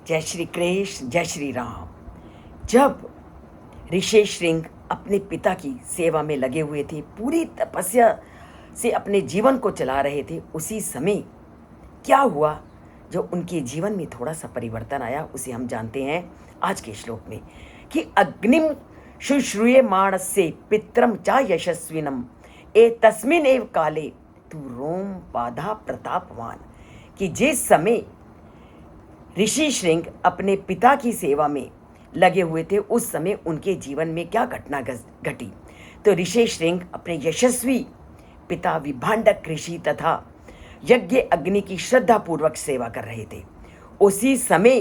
जय श्री कृष्ण, जय श्री राम। जब ऋषि श्रृंग अपने पिता की सेवा में लगे हुए थे, पूरी तपस्या से अपने जीवन को चला रहे थे, उसी समय क्या हुआ जो उनके जीवन में थोड़ा सा परिवर्तन आया, उसे हम जानते हैं आज के श्लोक में कि अग्निम शुश्रूयमाणस्य पित्रम चा यशस्विनम ए तस्मिन एव काले तू रोम बाधा प्रतापवान। कि जिस समय ऋषि श्रृंग अपने पिता की सेवा में लगे हुए थे, उस समय उनके जीवन में क्या घटना घटी। तो ऋषि श्रृंग अपने यशस्वी पिता विभांडक ऋषि तथा यज्ञ अग्नि की श्रद्धापूर्वक सेवा कर रहे थे। उसी समय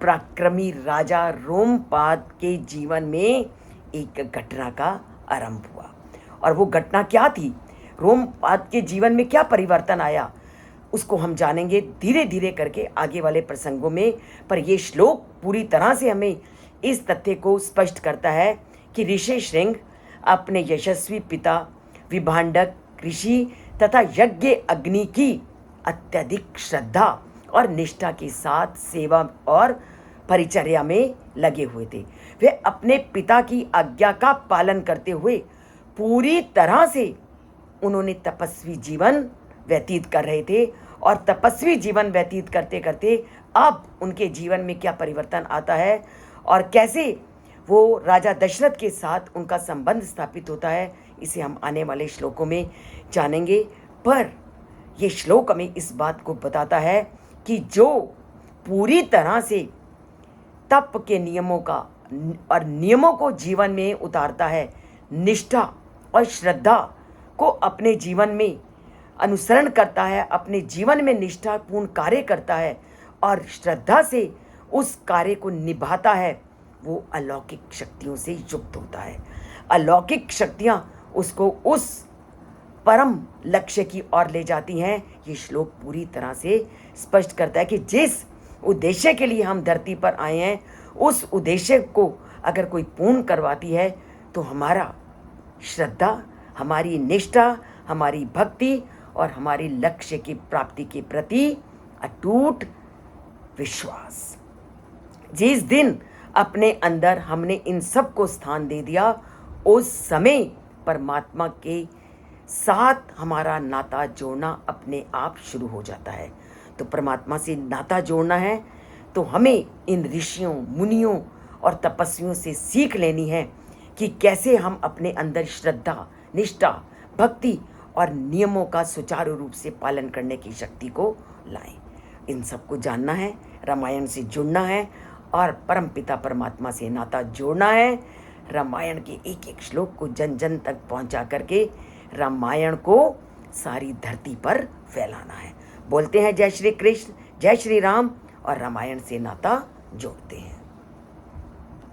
पराक्रमी राजा रोमपाद के जीवन में एक घटना का आरंभ हुआ। और वो घटना क्या थी, रोमपाद के जीवन में क्या परिवर्तन आया, उसको हम जानेंगे धीरे धीरे करके आगे वाले प्रसंगों में। पर ये श्लोक पूरी तरह से हमें इस तथ्य को स्पष्ट करता है कि ऋषि श्रृंग अपने यशस्वी पिता विभांडक ऋषि तथा यज्ञ अग्नि की अत्यधिक श्रद्धा और निष्ठा के साथ सेवा और परिचर्या में लगे हुए थे। वे अपने पिता की आज्ञा का पालन करते हुए पूरी तरह से उन्होंने तपस्वी जीवन व्यतीत कर रहे थे। और तपस्वी जीवन व्यतीत करते करते अब उनके जीवन में क्या परिवर्तन आता है और कैसे वो राजा दशरथ के साथ उनका संबंध स्थापित होता है, इसे हम आने वाले श्लोकों में जानेंगे। पर ये श्लोक हमें इस बात को बताता है कि जो पूरी तरह से तप के नियमों का और नियमों को जीवन में उतारता है, निष्ठा और श्रद्धा को अपने जीवन में अनुसरण करता है, अपने जीवन में निष्ठापूर्ण कार्य करता है और श्रद्धा से उस कार्य को निभाता है, वो अलौकिक शक्तियों से युक्त होता है। अलौकिक शक्तियाँ उसको उस परम लक्ष्य की ओर ले जाती हैं। ये श्लोक पूरी तरह से स्पष्ट करता है कि जिस उद्देश्य के लिए हम धरती पर आए हैं, उस उद्देश्य को अगर कोई पूर्ण करवाती है तो हमारा श्रद्धा, हमारी निष्ठा, हमारी भक्ति और हमारे लक्ष्य की प्राप्ति के प्रति अटूट विश्वास। जिस दिन अपने अंदर हमने इन सब को स्थान दे दिया, उस समय परमात्मा के साथ हमारा नाता जोड़ना अपने आप शुरू हो जाता है। तो परमात्मा से नाता जोड़ना है तो हमें इन ऋषियों, मुनियों और तपस्वियों से सीख लेनी है कि कैसे हम अपने अंदर श्रद्धा, निष्ठा, भक्ति और नियमों का सुचारू रूप से पालन करने की शक्ति को लाएं। इन सबको जानना है, रामायण से जुड़ना है और परमपिता परमात्मा से नाता जोड़ना है। रामायण के एक एक श्लोक को जन जन तक पहुंचा करके रामायण को सारी धरती पर फैलाना है। बोलते हैं जय श्री कृष्ण, जय श्री राम और रामायण से नाता जोड़ते हैं।